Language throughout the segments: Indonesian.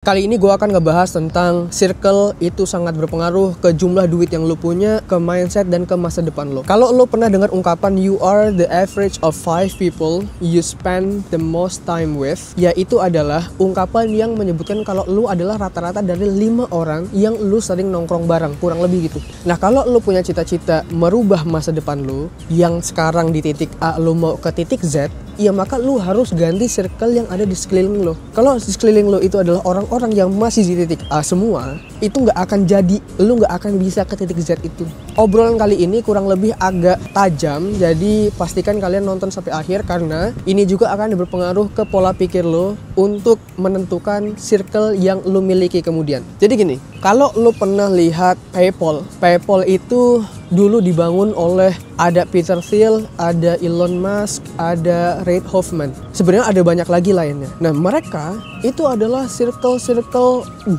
Kali ini gue akan ngebahas tentang circle itu sangat berpengaruh ke jumlah duit yang lo punya, ke mindset, dan ke masa depan lo. Kalau lo pernah dengar ungkapan you are the average of 5 people you spend the most time with, ya itu adalah ungkapan yang menyebutkan kalau lo adalah rata-rata dari 5 orang yang lo sering nongkrong bareng, kurang lebih gitu. Nah, kalau lo punya cita-cita merubah masa depan lo, yang sekarang di titik A lo mau ke titik Z, ya maka lo harus ganti circle yang ada di sekeliling lo. Kalau di sekeliling lo itu adalah orang yang masih di titik A semua, itu nggak akan jadi, lu nggak akan bisa ke titik Z itu. Obrolan kali ini kurang lebih agak tajam, jadi pastikan kalian nonton sampai akhir karena ini juga akan berpengaruh ke pola pikir lo untuk menentukan circle yang lu miliki kemudian. Jadi gini, kalau lu pernah lihat PayPal itu dulu dibangun oleh ada Peter Thiel, ada Elon Musk, ada Reid Hoffman. Sebenarnya ada banyak lagi lainnya. Nah, mereka itu adalah circle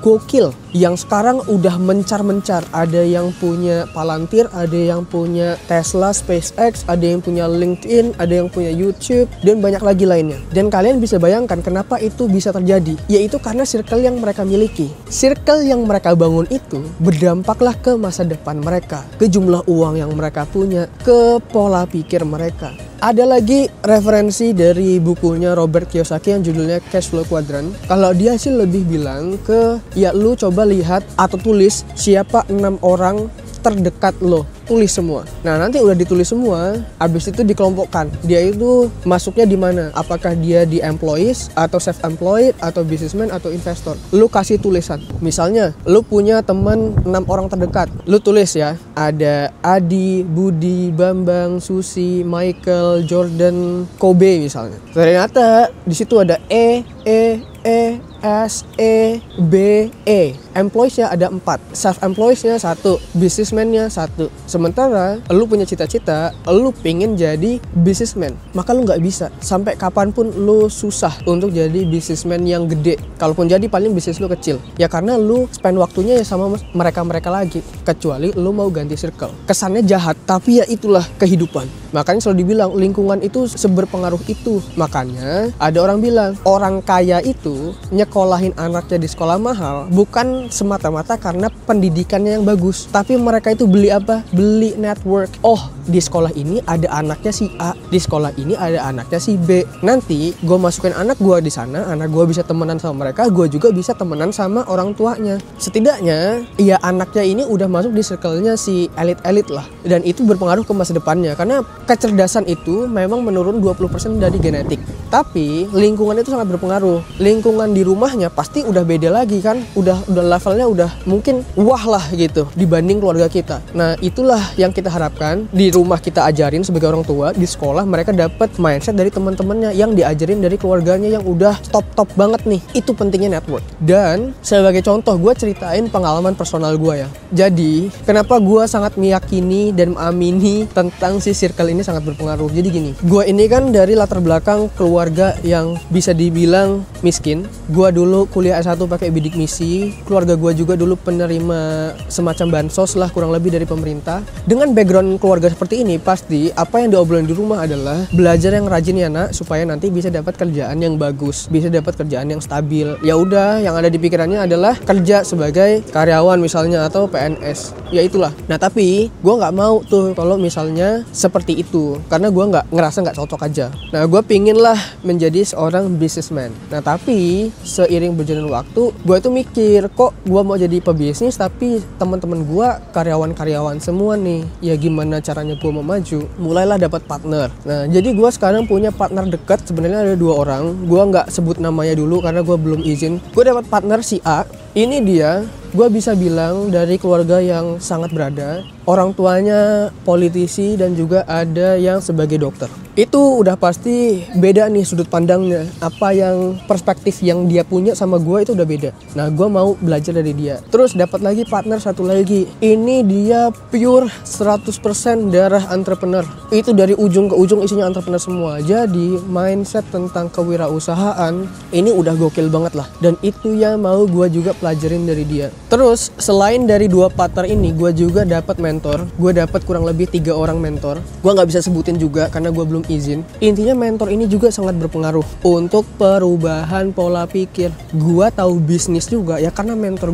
gokil yang sekarang udah mencar-mencar. Ada yang punya Palantir, ada yang punya Tesla, SpaceX, ada yang punya LinkedIn, ada yang punya YouTube, dan banyak lagi lainnya. Dan kalian bisa bayangkan kenapa itu bisa terjadi, yaitu karena circle yang mereka miliki. Circle yang mereka bangun itu berdampaklah ke masa depan mereka, ke jumlah uang yang mereka punya, ke pola pikir mereka. Ada lagi referensi dari bukunya Robert Kiyosaki yang judulnya Cash Flow Quadrant. Kalau dia sih lebih bilang ke, ya lu coba lihat atau tulis siapa 6 orang terdekat lo, tulis semua. Nah, nanti udah ditulis semua, habis itu dikelompokkan. Dia itu masuknya di mana? Apakah dia di employees atau self-employed atau businessman atau investor? Lu kasih tulisan. Misalnya, lu punya teman 6 orang terdekat. Lu tulis ya, ada Adi, Budi, Bambang, Susi, Michael, Jordan, Kobe misalnya. Ternyata di situ ada S, E, B, E. Employees-nya ada 4, self-employees-nya 1, businessman-nya 1. Sementara lu punya cita-cita, lu pengen jadi businessman, maka lu nggak bisa. Sampai kapanpun lu susah untuk jadi businessman yang gede. Kalaupun jadi paling bisnis lu kecil. Ya karena lu spend waktunya ya sama mereka-mereka lagi. Kecuali lu mau ganti circle. Kesannya jahat, tapi ya itulah kehidupan. Makanya selalu dibilang lingkungan itu seberpengaruh itu. Makanya ada orang bilang orang kaya itu nyekolahin anaknya di sekolah mahal bukan semata-mata karena pendidikannya yang bagus, tapi mereka itu beli apa? Beli network. Oh, di sekolah ini ada anaknya si A, di sekolah ini ada anaknya si B. Nanti gue masukin anak gue di sana, anak gue bisa temenan sama mereka, gue juga bisa temenan sama orang tuanya. Setidaknya ya anaknya ini udah masuk di circle-nya si elit-elit lah. Dan itu berpengaruh ke masa depannya karena kecerdasan itu memang menurun 20% dari genetik. Tapi lingkungan itu sangat berpengaruh. Lingkungan di rumahnya pasti udah beda lagi kan, udah levelnya udah mungkin wah lah gitu dibanding keluarga kita. Nah, itulah yang kita harapkan di rumah kita ajarin sebagai orang tua, di sekolah mereka dapat mindset dari teman-temannya yang diajarin dari keluarganya yang udah top banget nih. Itu pentingnya network. Dan sebagai contoh gue ceritain pengalaman personal gue ya. Jadi kenapa gue sangat meyakini dan mengamini tentang si circle ini sangat berpengaruh. Jadi gini, gue ini kan dari latar belakang keluarga yang bisa dibilang miskin. Gue dulu kuliah S1 pakai bidik misi. Keluarga gue juga dulu penerima semacam bansos lah kurang lebih dari pemerintah. Dengan background keluarga seperti ini, pasti apa yang diobrolin di rumah adalah belajar yang rajin ya nak, supaya nanti bisa dapat kerjaan yang bagus, bisa dapat kerjaan yang stabil. Ya udah, yang ada di pikirannya adalah kerja sebagai karyawan misalnya atau PNS. Ya itulah. Nah tapi gue nggak mau tuh kalau misalnya seperti itu, karena gue ngerasa nggak cocok aja. Nah gue pingin lah menjadi seorang businessman. Nah tapi seiring berjalan waktu, gue tuh mikir kok gue mau jadi pebisnis tapi teman-teman gue karyawan-karyawan semua nih. Ya gimana caranya gue mau maju? Mulailah dapat partner. Nah jadi gue sekarang punya partner dekat. Sebenarnya ada 2 orang. Gue nggak sebut namanya dulu karena gue belum izin. Gue dapat partner si A. Ini dia, gue bisa bilang dari keluarga yang sangat berada. Orang tuanya politisi dan juga ada yang sebagai dokter. Itu udah pasti beda nih sudut pandangnya. Apa yang perspektif yang dia punya sama gue itu udah beda. Nah gue mau belajar dari dia. Terus dapat lagi partner satu lagi. Ini dia pure 100% darah entrepreneur. Itu dari ujung ke ujung isinya entrepreneur semua. Jadi mindset tentang kewirausahaan ini udah gokil banget lah. Dan itu yang mau gue juga pelajarin dari dia. Terus selain dari 2 partner ini, gue juga dapat mentor. Gue dapat kurang lebih 3 orang mentor. Gue nggak bisa sebutin juga karena gue belum belum izin. Intinya mentor ini juga sangat berpengaruh untuk perubahan pola pikir. Gua tahu bisnis juga ya karena mentor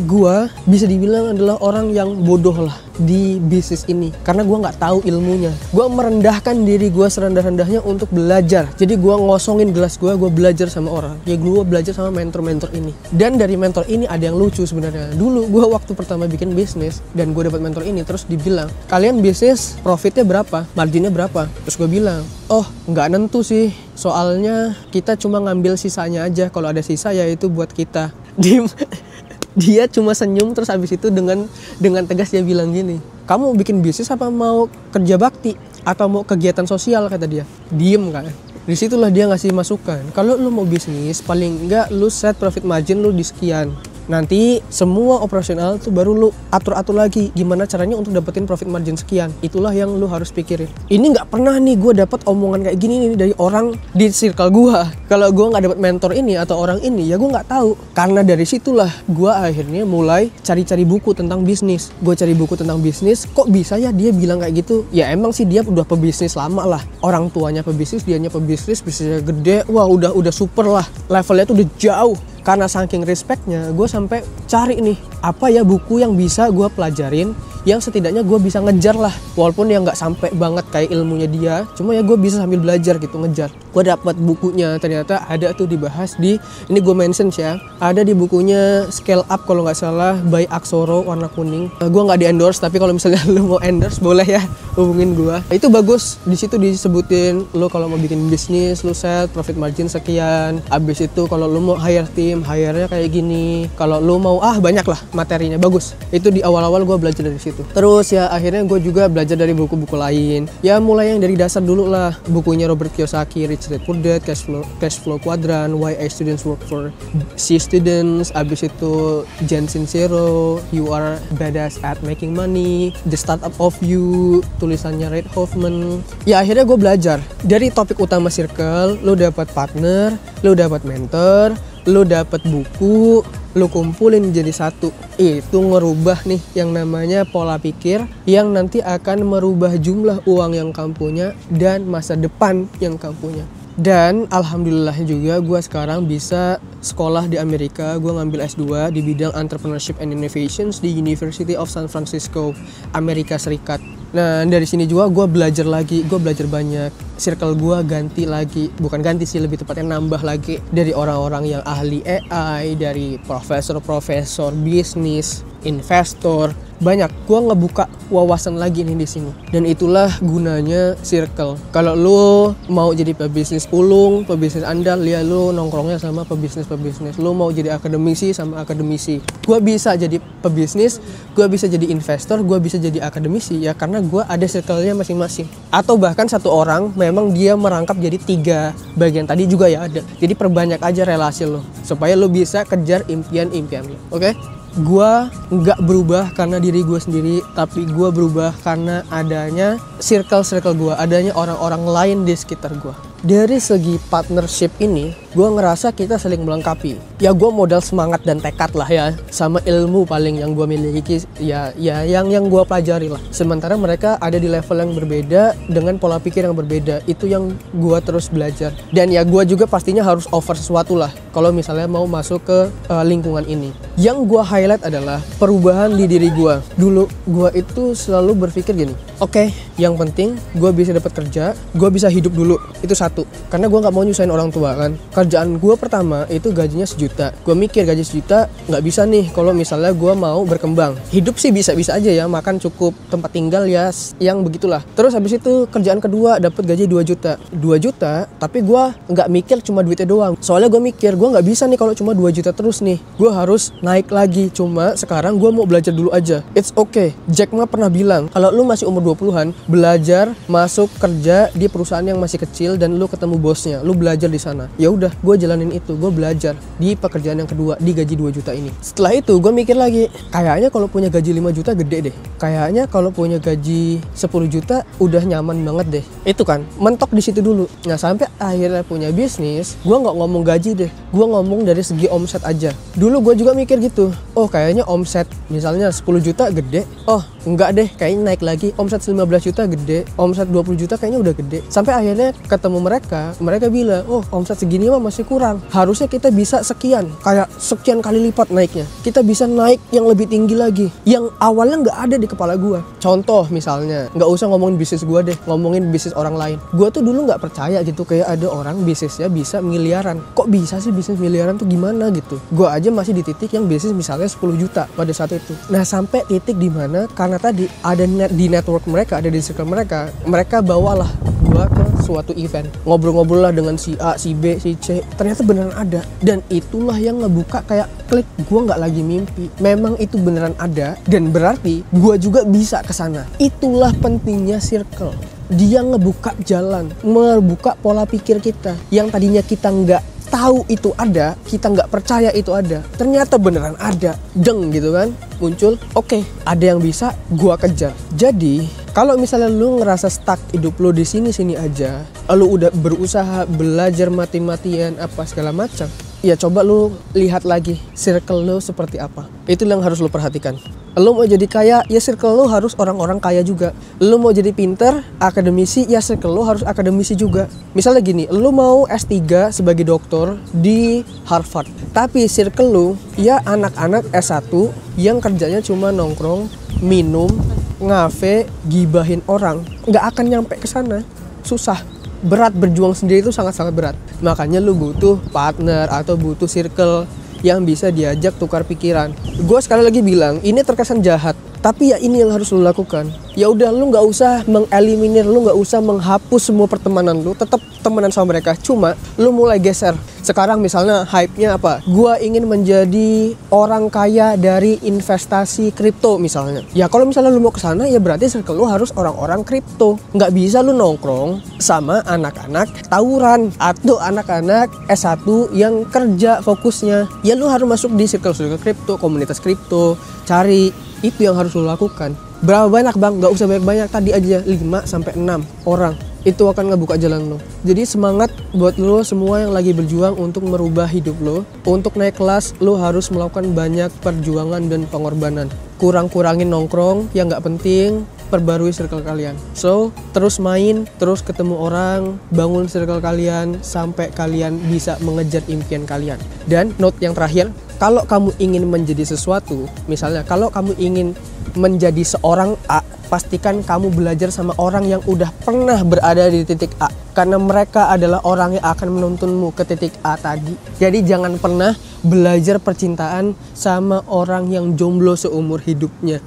gua bisa dibilang adalah orang yang bodoh lah di bisnis ini karena gua nggak tahu ilmunya. Gua merendahkan diri gua serendah-rendahnya untuk belajar. Jadi gua ngosongin gelas gua belajar sama orang. Ya gua belajar sama mentor-mentor ini. Dan dari mentor ini ada yang lucu sebenarnya. Dulu gua waktu pertama bikin bisnis dan gua dapat mentor ini terus dibilang, "Kalian bisnis profitnya berapa? Marginnya berapa?" Terus gua bilang, "Oh, nggak nentu sih. Soalnya kita cuma ngambil sisanya aja. Kalau ada sisa ya itu buat kita." Dia cuma senyum terus habis itu dengan tegas dia bilang gini, "Kamu bikin bisnis apa mau kerja bakti atau mau kegiatan sosial?" kata dia. Diem kan. Disitulah dia ngasih masukan. Kalau lu mau bisnis paling enggak lu set profit margin lu di sekian. Nanti semua operasional tuh baru lu atur-atur lagi gimana caranya untuk dapetin profit margin sekian. Itulah yang lu harus pikirin. Ini nggak pernah nih gue dapat omongan kayak gini nih dari orang di circle gue. Kalau gue nggak dapet mentor ini atau orang ini ya gue nggak tahu. Karena dari situlah gue akhirnya mulai cari-cari buku tentang bisnis. Gue cari buku tentang bisnis, kok bisa ya dia bilang kayak gitu? Ya emang sih dia udah pebisnis lama lah. Orang tuanya pebisnis, dianya pebisnis, bisnisnya gede. Wah udah super lah. Levelnya tuh udah jauh. Karena saking respectnya, gue sampai cari nih apa ya buku yang bisa gue pelajarin, yang setidaknya gue bisa ngejar lah, walaupun yang nggak sampai banget kayak ilmunya dia, cuma ya gue bisa sambil belajar gitu ngejar. Gue dapat bukunya, ternyata ada tuh dibahas di ini gue mention ya, ada di bukunya Scale Up kalau nggak salah by Aksoro warna kuning. Gue nggak di endorse tapi kalau misalnya lo mau endorse boleh ya hubungin gue. Itu bagus, di situ disebutin lo kalau mau bikin bisnis lo set profit margin sekian, abis itu kalau lo mau hire team hire-nya kayak gini, kalau lo mau banyak lah materinya bagus. Itu di awal-awal gue belajar dari situ. Terus ya akhirnya gue juga belajar dari buku-buku lain. Ya mulai yang dari dasar dulu lah. Bukunya Robert Kiyosaki, Rich Dad Poor Dad, Cash Flow Quadrant, Why A Students Work for C Students. Abis itu Gen Sincero, You Are Badass at Making Money, The Startup of You, tulisannya Reid Hoffman. Ya akhirnya gue belajar dari topik utama circle. Lo dapat partner, lo dapat mentor, lo dapat buku, lo kumpulin jadi satu. Itu ngerubah nih yang namanya pola pikir yang nanti akan merubah jumlah uang yang kamu punya dan masa depan yang kamu punya. Dan alhamdulillah juga gue sekarang bisa sekolah di Amerika. Gue ngambil S2 di bidang Entrepreneurship and Innovations di University of San Francisco, Amerika Serikat. Nah dari sini juga gue belajar lagi, gue belajar banyak. Circle gue ganti lagi, bukan ganti sih, lebih tepatnya nambah lagi dari orang-orang yang ahli AI, dari profesor-profesor bisnis, investor. Banyak, gue ngebuka wawasan lagi nih di sini. Dan itulah gunanya circle. Kalau lu mau jadi pebisnis ulung, pebisnis andal, ya lu nongkrongnya sama pebisnis-pebisnis. Lu mau jadi akademisi sama akademisi. Gue bisa jadi pebisnis, gue bisa jadi investor, gue bisa jadi akademisi ya karena gue ada circle-nya masing-masing. Atau bahkan satu orang memang dia merangkap jadi 3 bagian tadi juga ya ada. Jadi perbanyak aja relasi lo supaya lo bisa kejar impian-impian lo. Oke? Gue nggak berubah karena diri gue sendiri, tapi gue berubah karena adanya circle-circle gue, adanya orang-orang lain di sekitar gue. Dari segi partnership ini, gue ngerasa kita saling melengkapi. Ya gue modal semangat dan tekad lah ya, sama ilmu paling yang gue miliki, ya yang gue pelajari lah. Sementara mereka ada di level yang berbeda dengan pola pikir yang berbeda. Itu yang gue terus belajar. Dan ya gue juga pastinya harus offer sesuatu lah kalau misalnya mau masuk ke lingkungan ini. Yang gue highlight adalah perubahan di diri gue. Dulu gue itu selalu berpikir gini, oke, yang penting gue bisa dapat kerja, gue bisa hidup dulu. Itu satu. Karena gue nggak mau nyusahin orang tua kan. Kerjaan gue pertama itu gajinya 1 juta. Gue mikir gaji 1 juta nggak bisa nih kalau misalnya gue mau berkembang. Hidup sih bisa-bisa aja ya, makan cukup, tempat tinggal ya yang begitulah. Terus habis itu kerjaan kedua dapat gaji 2 juta. 2 juta tapi gue nggak mikir cuma duitnya doang. Soalnya gue mikir gue nggak bisa nih kalau cuma 2 juta terus nih. Gue harus naik lagi. Cuma sekarang gue mau belajar dulu aja. It's okay. Jack Ma pernah bilang kalau lu masih umur 20-an belajar masuk kerja di perusahaan yang masih kecil dan lu lu ketemu bosnya, lu belajar di sana. Ya udah, gue jalanin itu, gue belajar di pekerjaan yang kedua di gaji 2 juta ini. Setelah itu gue mikir lagi, kayaknya kalau punya gaji 5 juta gede deh. Kayaknya kalau punya gaji 10 juta udah nyaman banget deh. Itu kan, mentok di situ dulu. Nah, sampai akhirnya punya bisnis, gue nggak ngomong gaji deh. Gue ngomong dari segi omset aja. Dulu gue juga mikir gitu, oh kayaknya omset misalnya 10 juta gede. Oh enggak deh, kayaknya naik lagi. Omset 15 juta gede, omset 20 juta kayaknya udah gede. Sampai akhirnya ketemu mereka bilang, oh omset segini mah masih kurang. Harusnya kita bisa sekian, kayak sekian kali lipat naiknya. Kita bisa naik yang lebih tinggi lagi, yang awalnya nggak ada di kepala gue. Contoh misalnya, nggak usah ngomongin bisnis gue deh, ngomongin bisnis orang lain. Gue tuh dulu nggak percaya gitu, kayak ada orang bisnisnya bisa miliaran. Kok bisa sih bisnis miliaran tuh gimana gitu? Gue aja masih di titik yang bisnis misalnya 10 juta pada saat itu. Nah, sampai titik dimana karena tadi ada di network mereka, ada di circle mereka bawalah gua ke suatu event, ngobrol-ngobrol lah dengan si A, si B, si C. Ternyata beneran ada, dan itulah yang ngebuka kayak klik, gua nggak lagi mimpi. Memang itu beneran ada, dan berarti gua juga bisa ke sana. Itulah pentingnya circle. Dia ngebuka jalan, ngebuka pola pikir kita yang tadinya kita nggak tahu itu ada, kita nggak percaya itu ada, ternyata beneran ada, deng gitu kan, muncul. Oke, ada yang bisa, gua kejar. Jadi kalau misalnya lu ngerasa stuck hidup lu di sini aja, lu udah berusaha belajar mati-matian apa segala macam, ya coba lu lihat lagi circle lu seperti apa. Itu yang harus lu perhatikan. Lu mau jadi kaya, ya circle lu harus orang-orang kaya juga. Lu mau jadi pinter, akademisi, ya circle lu harus akademisi juga. Misalnya gini, lu mau S3 sebagai dokter di Harvard, tapi circle lu ya anak-anak S1 yang kerjanya cuma nongkrong, minum, ngafe, gibahin orang. Nggak akan nyampe ke sana. Susah. Berat, berjuang sendiri itu sangat-sangat berat. Makanya lu butuh partner atau butuh circle yang bisa diajak tukar pikiran. Gue sekali lagi bilang, ini terkesan jahat, tapi ya ini yang harus lu lakukan. Ya udah, lu nggak usah mengeliminir, lu nggak usah menghapus semua pertemanan lu, tetap temenan sama mereka. Cuma lu mulai geser. Sekarang misalnya hype-nya apa? Gua ingin menjadi orang kaya dari investasi kripto misalnya. Ya kalau misalnya lu mau ke sana, ya berarti circle lu harus orang-orang kripto. Nggak bisa lu nongkrong sama anak-anak tawuran atau anak-anak S1 yang kerja fokusnya. Ya lu harus masuk di circle kripto, komunitas kripto. Cari, itu yang harus lu lakukan. Berapa banyak bang? Nggak usah banyak-banyak, tadi aja 5-6 orang. Itu akan ngebuka jalan lo. Jadi semangat buat lo semua yang lagi berjuang untuk merubah hidup lo. Untuk naik kelas, lo harus melakukan banyak perjuangan dan pengorbanan. Kurang-kurangin nongkrong yang nggak penting, perbarui circle kalian. So, terus main, terus ketemu orang, bangun circle kalian, sampai kalian bisa mengejar impian kalian. Dan note yang terakhir, kalau kamu ingin menjadi sesuatu, misalnya kalau kamu ingin menjadi seorang A, pastikan kamu belajar sama orang yang udah pernah berada di titik A, karena mereka adalah orang yang akan menuntunmu ke titik A tadi. Jadi jangan pernah belajar percintaan sama orang yang jomblo seumur hidupnya.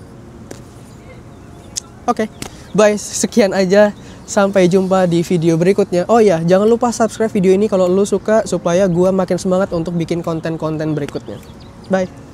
Oke, bye, sekian aja, sampai jumpa di video berikutnya. Oh ya, jangan lupa subscribe video ini kalau lu suka, supaya gua makin semangat untuk bikin konten-konten berikutnya. Bye.